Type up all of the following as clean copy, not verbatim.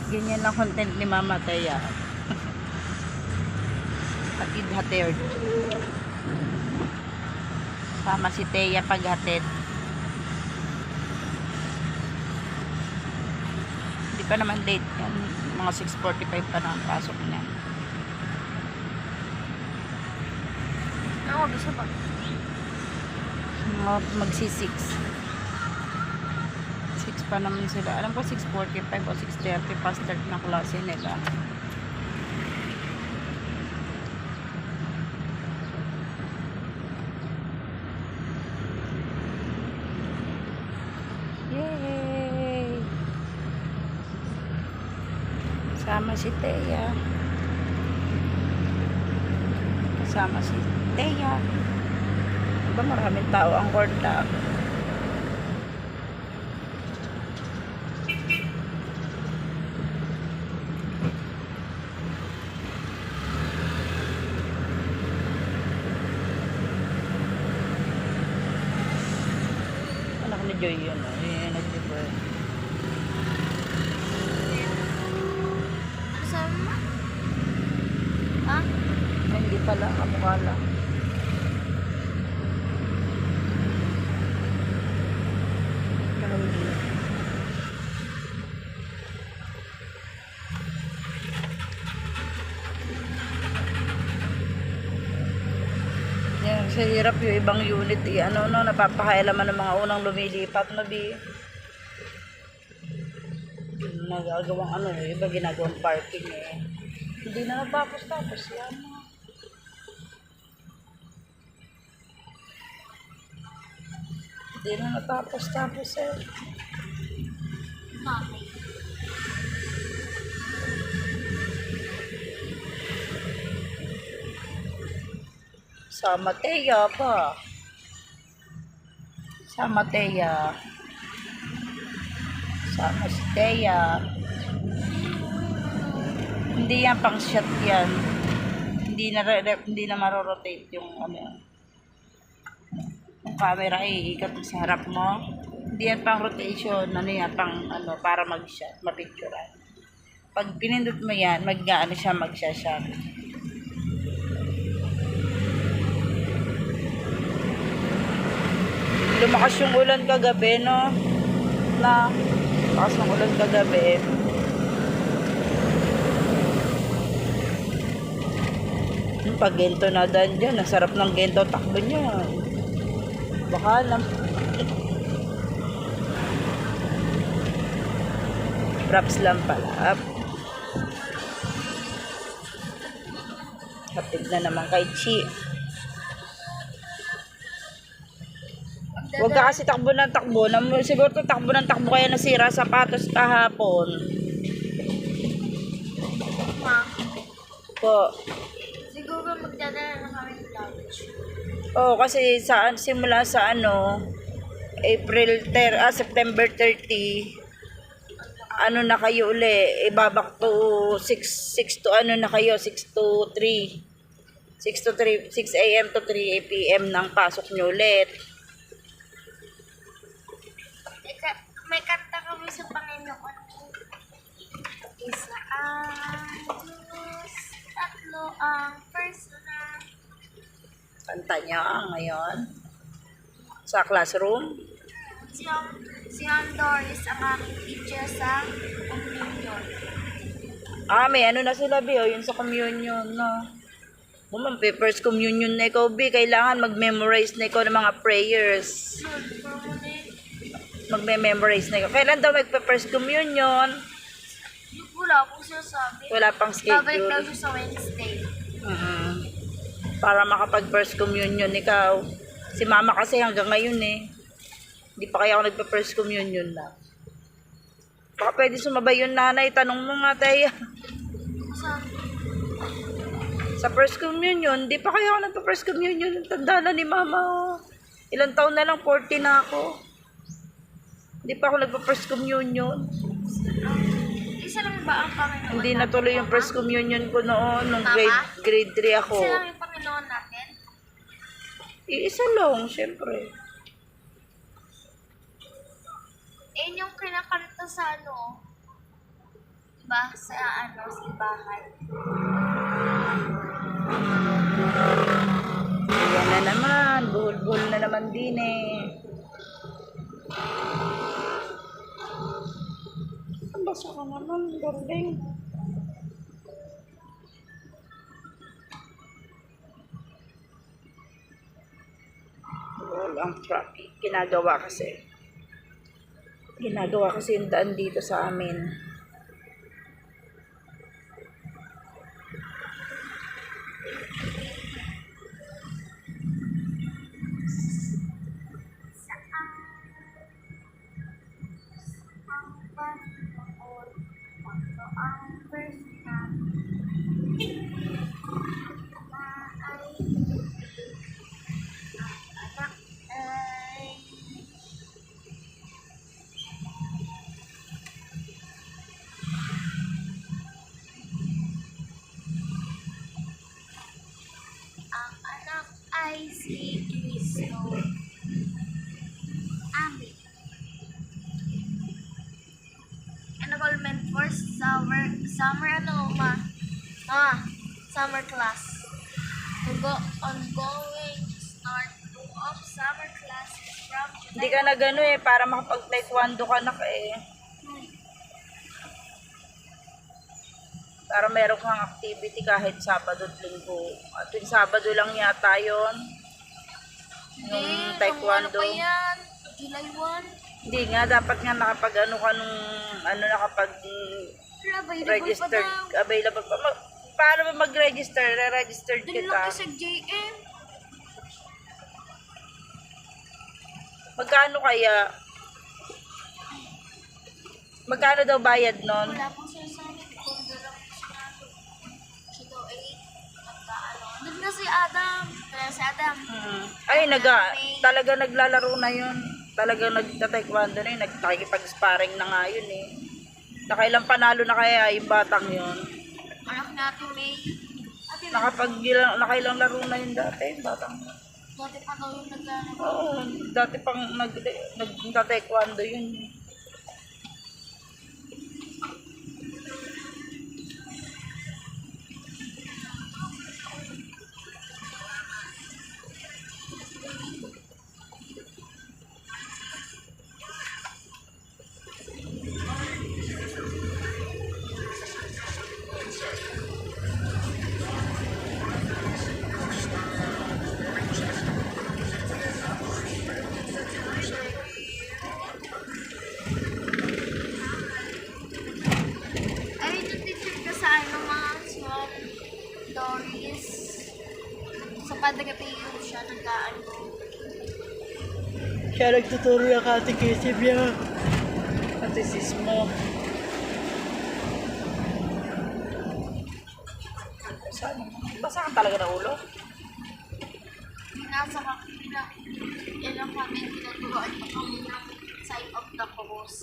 Ganyan lang content ni Mama Teya. Hatid-hatid. Sama si Teya paghatid. Hindi pa naman late yan. Mga 6:45 pa na ang pasok niya. Oo, gusto pa. Magsi-6. 6 pa naman sila. Alam ko 6:45 o 6:30 pa start na klase nila. Yay! Sama si Teya. Kasama si Teya. Diba maraming tao ang korda. Anak ni Joy yun. Nag-diba. Ano sabi mo? Ha? Ay, hindi pala. Kamukha lang. Yan, sa hirap yung ibang unit. Ano, napapakailaman ng mga unang lumilipat na nagagawang yung iba ginagawang parking Hindi na natapos yan. Hindi na natapos Bakit? Sama Teya ba? Sama Teya. Sama si Teya. Hindi yan pang shot yan. Hindi na marorotate yung yung camera iikot sa harap mo. Hindi yan pang rotation. Yan pang para mag-shot, mapicturean. Pag pinindot mo yan, mag-shot. Lumakas yung ulan kagabi, no? Lumakas yung ulan kagabi. Pag gento na daan dyan, nasarap ng gento takbo niya. Baka lang. Props lang pala. Hatid na naman kay Chi. Huwag ka kasi takbo ng takbo. Siguro takbo ng takbo kaya nasira sapatos kahapon. Ma, Po. siguro magdadala na kami ng luggage. Kasi simula sa September 30, na kayo uli, ibabak to 6 to na kayo, 6 to 3. 6 a.m. to 3 p.m. nang pasok nyo ulit. May kanta kami sa Panginoon. Isa ang Diyos, tatlo ang persona. Kanta niya ngayon sa classroom. Si Doris ang aking teacher sa communion. May na sila, yun sa communion, no? First communion na ikaw, kailangan mag-memorize na ikaw ng mga prayers. Magme-memorize na ikaw. Kailan daw magpa-first communion? Wala akong sinasabi. Wala pang schedule. Babalik daw siya sa Wednesday. Para makapag-first communion ikaw. Si Mama kasi hanggang ngayon Hindi pa kaya ako nagpa-first communion na. Baka pwede sumabay yung nanay. Tanong mo nga, Teya. Sa first communion, hindi pa kaya ako nagpa-first communion. Tanda na ni Mama. Ilang taon na lang, 40 na ako. Hindi pa ako nagpa-first communion. Isa lang ba ang Panginoon? Hindi natuloy yung first communion ko noon. Nung grade 3 ako. Isa lang yung Panginoon natin? Isa lang, syempre. Yung kinakanta sa ba sa sa bahay. Yan na naman. Buhol-buhol na naman din eh. Ang basa ka naman, darling. Ang traffic. Ginagawa kasi yung daan dito sa amin. Ang anak ay si Cristo. Amen. Enrollment for summer summer class. Ongoing start of summer classes from Hindi ka na gano eh, para makapag-taekwondo ka na eh. Para meron kang activity kahit Sabado at Linggo. At yung Sabado lang yata yun. Yung taekwondo. Ano pa yan? July 1? Hindi nga, dapat nga nakapag-ano ka nung, nakapag registered, available pa. Paano ba mag-register? Re-registered Doon kita. lang sa JM. Magkano kaya? Magkano daw bayad nun? Wala pong sinasabi. Kung doon lang po sinabi. Siya daw ay nagkaano. Doon na si Adam. Kaya si Adam. Ay, talaga naglalaro na yun. Talaga nagta-taekwondo na yun. Nagkakipag-sparring na nga yun eh. Nakailang panalo na kaya yung batang yun. Anak natin May. Ate, Nakailang laro na yun dati, yung batang yun. dati pa daw yung nagkaano. Oo, dati pang nagta-taekwondo yun. Ay, yung teacher ka sa ano mga small stories. Sa padagapiyo siya nagkaano. Siya nagtuturo yung katikisip niya. Katisismo. Basa ka talaga na ulo? Nasa kakila. Yan ang kami tinaturoan pa kami ng side of the cross.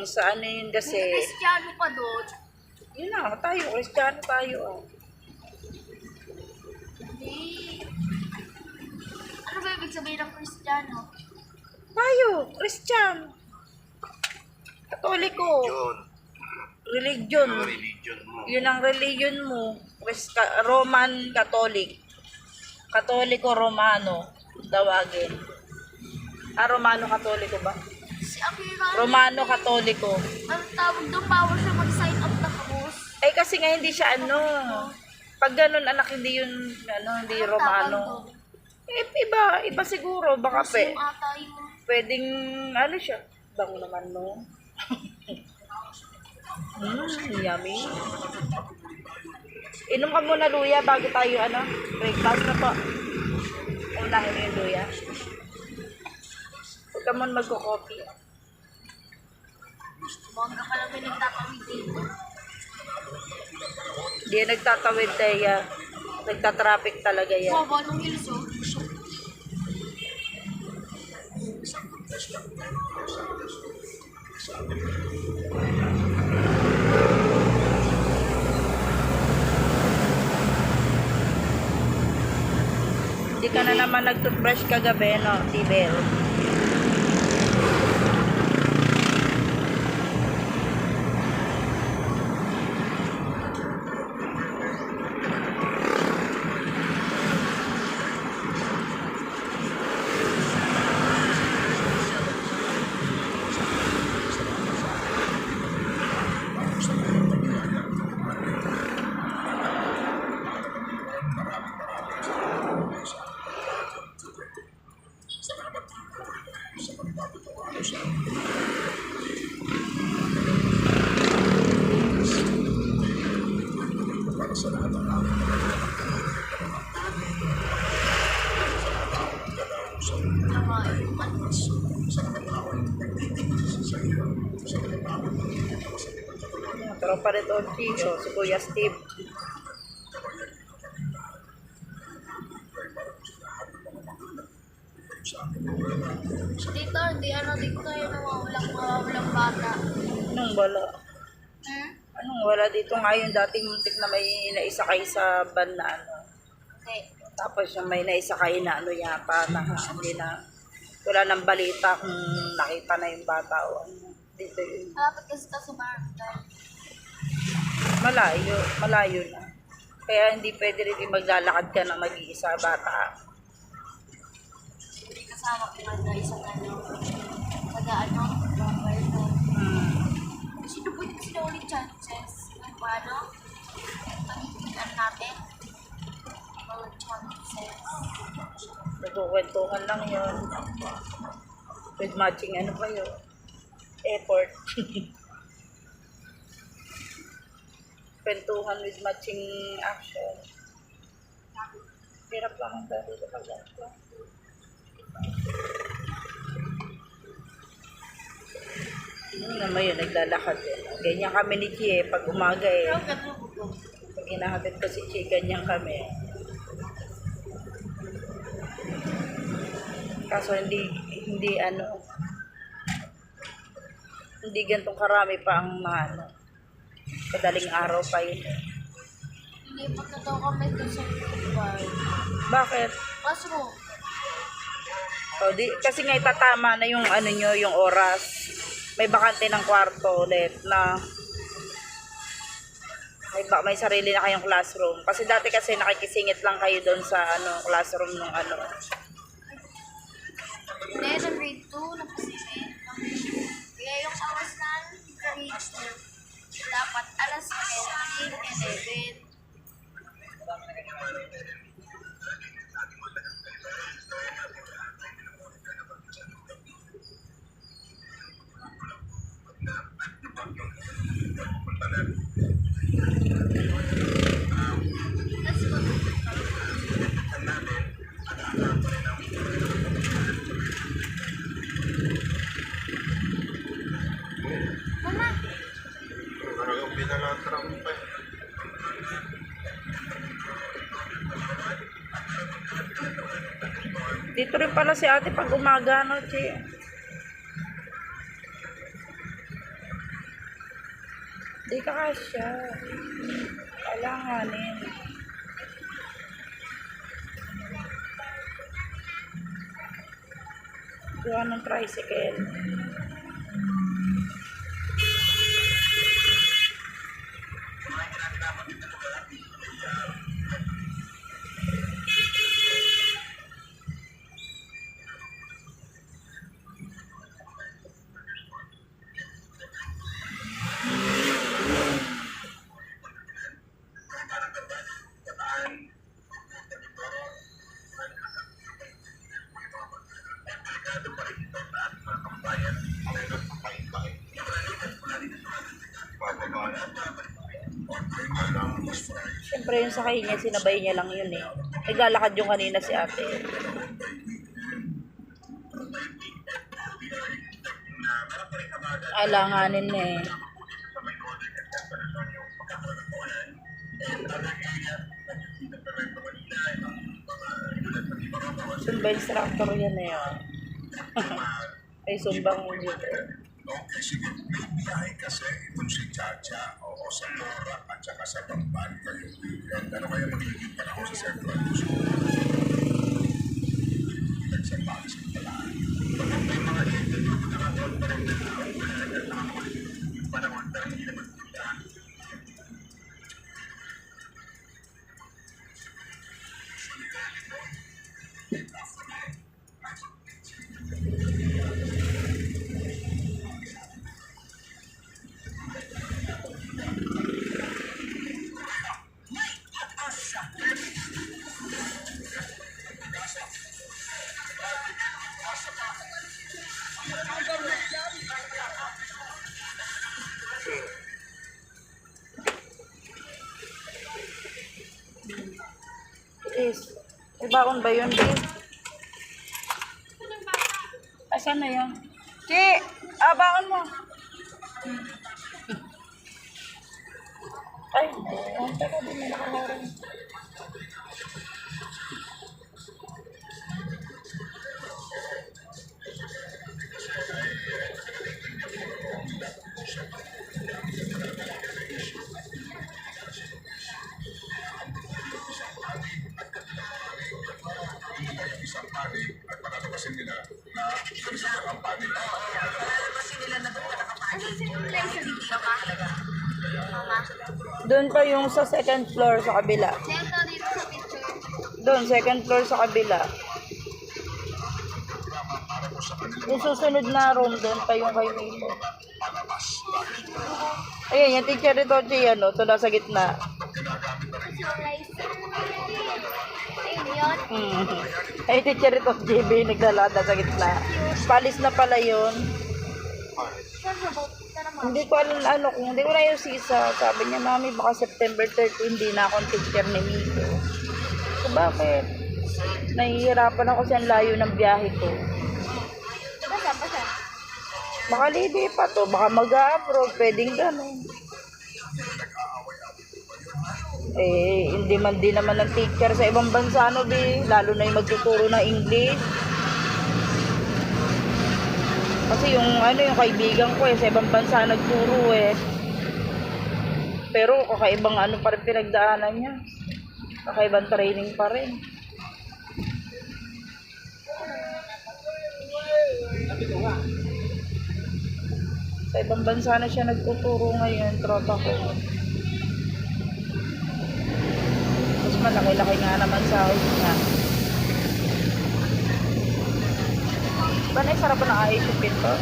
Sa ano yun kasi? Kristyano pa doon. Yun na, tayo. Kristiyano tayo. Hindi. Ano ba ibig sabihin ng Kristiyano? Tayo, Christian. Katoliko. Religion. Religion mo. Yun ang religion mo. Roman Catholic. Katoliko Romano. Tawagin. Romano Katoliko ba? Si Akira. Romano Katoliko. Ang tawag doon, bawal siya mag-sign up na cross. Eh kasi nga hindi siya pag ganun anak hindi yun hindi Anong Romano. tawag doon? Iba siguro baka Muslim ata yun. pwedeng siya. Bango naman no. Yummy. Inom ka muna luya bago tayo breakfast na po. Unahin mo yung luya. Huwag ka muna magko-coffee. Bongga pa lang may nagtatawid dito. Hindi yan nagtatawid tayo. Nagtatraffic talaga yan. Wow, anong hills oh. Hindi ka na naman nag-toothbrush kagabi, no, Tibel? Yung tropa nito, Chico, si Kuya Steve. Dito, dito yung walang bata. Anong wala? Hmm? Anong wala dito nga yung dating muntik na may naisakay sa van na ano. Okay. Tapos yung may naisakay na ano yata na hindi na wala nang balita kung nakita na yung bata o ano. Dito yun. Dapat kasi ito sa barangay. Malayo na. Kaya hindi pwede rin maglalakad ka na mag-iisa bata. Hindi kasama ko na isang taga-ano, barangay ko. Sino po yung sila ulit chances? Paano? Pag-ikitan natin? Ulit chances. Nagkukwentuhan lang yun. With matching ano ba yun? Effort. Kwentuhan with matching action. Hirap lang ang dali sa pag-action. Naman yun, naglalakad din. Ganyan kami ni Chie pag umaga eh. Pero ganun ko. Pag hinahatid ko si Chie, ganyan kami. Kaso hindi ano, hindi gantong karami pa ang mga ano. Kadaling araw pa yun. Nilipat na daw kami doon sa Dubai. Bakit? Classroom. Kasi nga itatama na yung ano nyo, yung oras. May bakante ng kwarto ulit na may sarili na kayong classroom. Kasi dati kasi nakikisingit lang kayo doon sa ano classroom ng ano. Hindi, sa grade 2, napasimit. Kaya yung oras na reach na dapat alas 10, 11. Let's go. Mama, Talagang pinalatrang pa. Dito rin pala si ate pag umaga, no, Chie? Di ka kasya. Kailanganin. Gawa ng tricycle. Siyempre yung sakay niya, sinabay niya lang yun eh. Naglalakad yung kanina si ate. Alanganin na eh. Sumba instructor yan eh. Oh. May sumbang dito. Okay, sige. May biyahe kasi itong si Chacha o sa Nora at saka sa Bamban kayo. Ano kaya magiging panahon sa Central Luzon? Sa Paris ng Talaan. May mga interview ko nakatoon pa rin na yung panahon pero hindi naman puntaan. Is, may baon ba yun, Di? Asan na yun? Chi! Baon mo. Baka di may nakaharang. Isang panig at palalabasin nila na isa ang panig. Ano sinulay sa dito ka? Mama? Doon pa yung sa second floor sa kabila. Sento dito sa picture. Doon, second floor sa kabila. Yung susunod na room, doon pa yung kay Milo. Ayan, yung teacher ito, ano, ito nasa gitna. Sinulay sa... Ayun yun. Ay, teacher ito, JB, naglalakad nasa gitna. Palis na pala yun. Saan sa boat? Saan naman? Hindi ko alam ano, kung hindi ko na yung sisa. Sabi niya, mami, baka September 30, hindi na akong teacher ni Milo. So, bakit? Nahihirapan ako sa layo ng biyahe ko. Diba saan pa siya? Baka libi pa to, baka mag-abroad, pwedeng ganun. Eh, hindi man din naman ng teacher sa ibang bansa, no, be? Lalo na yung magtuturo ng English. Kasi yung, ano, yung kaibigan ko, sa ibang bansa nagturo, Pero, kakaibang ano pa rin pinagdaanan niya. Kakaibang training pa rin. Sa ibang bansa na siya nagtuturo ngayon, tropa ko. Mas malaki-laki nga naman sa akin niya. Ba na sarap na naka-isipin to?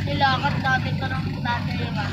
Nilakad natin ka ng dati, diba?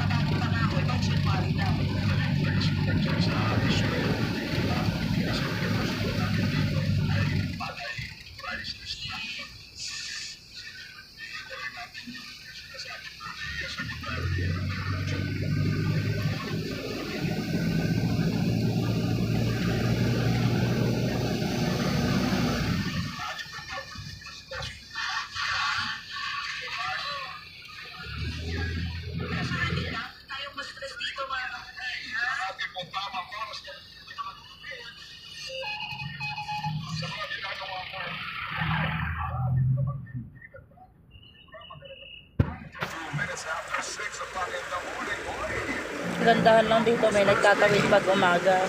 Gandahan lang dito, may nagtatawid pag umaga.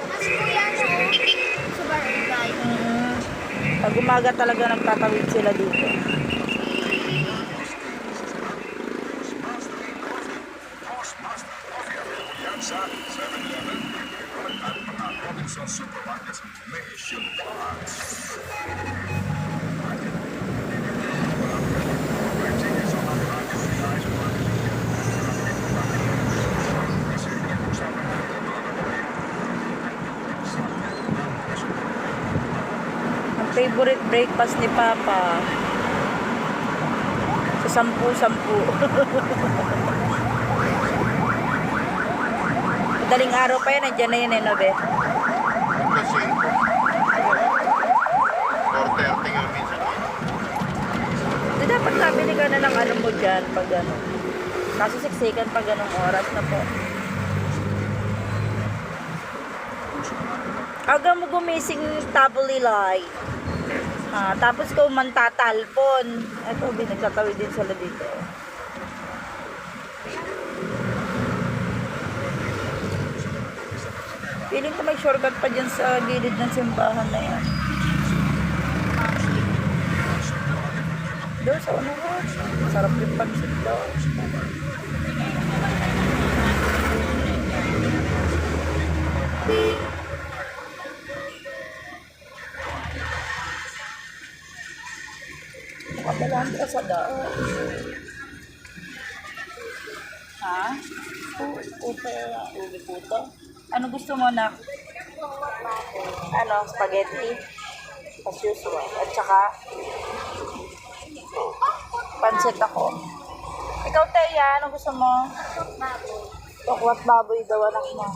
Mas kuya, no? Sa barangay. Pag umaga talaga nagtatawid sila dito. Yan sa 7-Eleven at mga Robinson Supermarkets nationwide. Ang favorite breakfast ni Papa. Sa 10-10. Madaling araw pa yan, nandiyan na yun Nobe. Kasi 4:30 nga minsan. Di dapat nabili ka na ng ano mo dyan pag ano. Kaso siksikan pag anong oras na po. Aga mo gumising tabulilay. Tapos ko mantatalpon. Ito, nagtatawid din sila dito. Feeling ko may shortcut pa dyan sa gilid ng simbahan na yan. Doon sa unahan. Sarap yung pansit daw. Makabalaan ka sa daan. Ha? Puto. Ano gusto mo na? Ano? Spaghetti? As usual. At saka pansit ako. Ikaw, Teya, ano gusto mo? Baboy. Tokwat baboy daw, anak mo.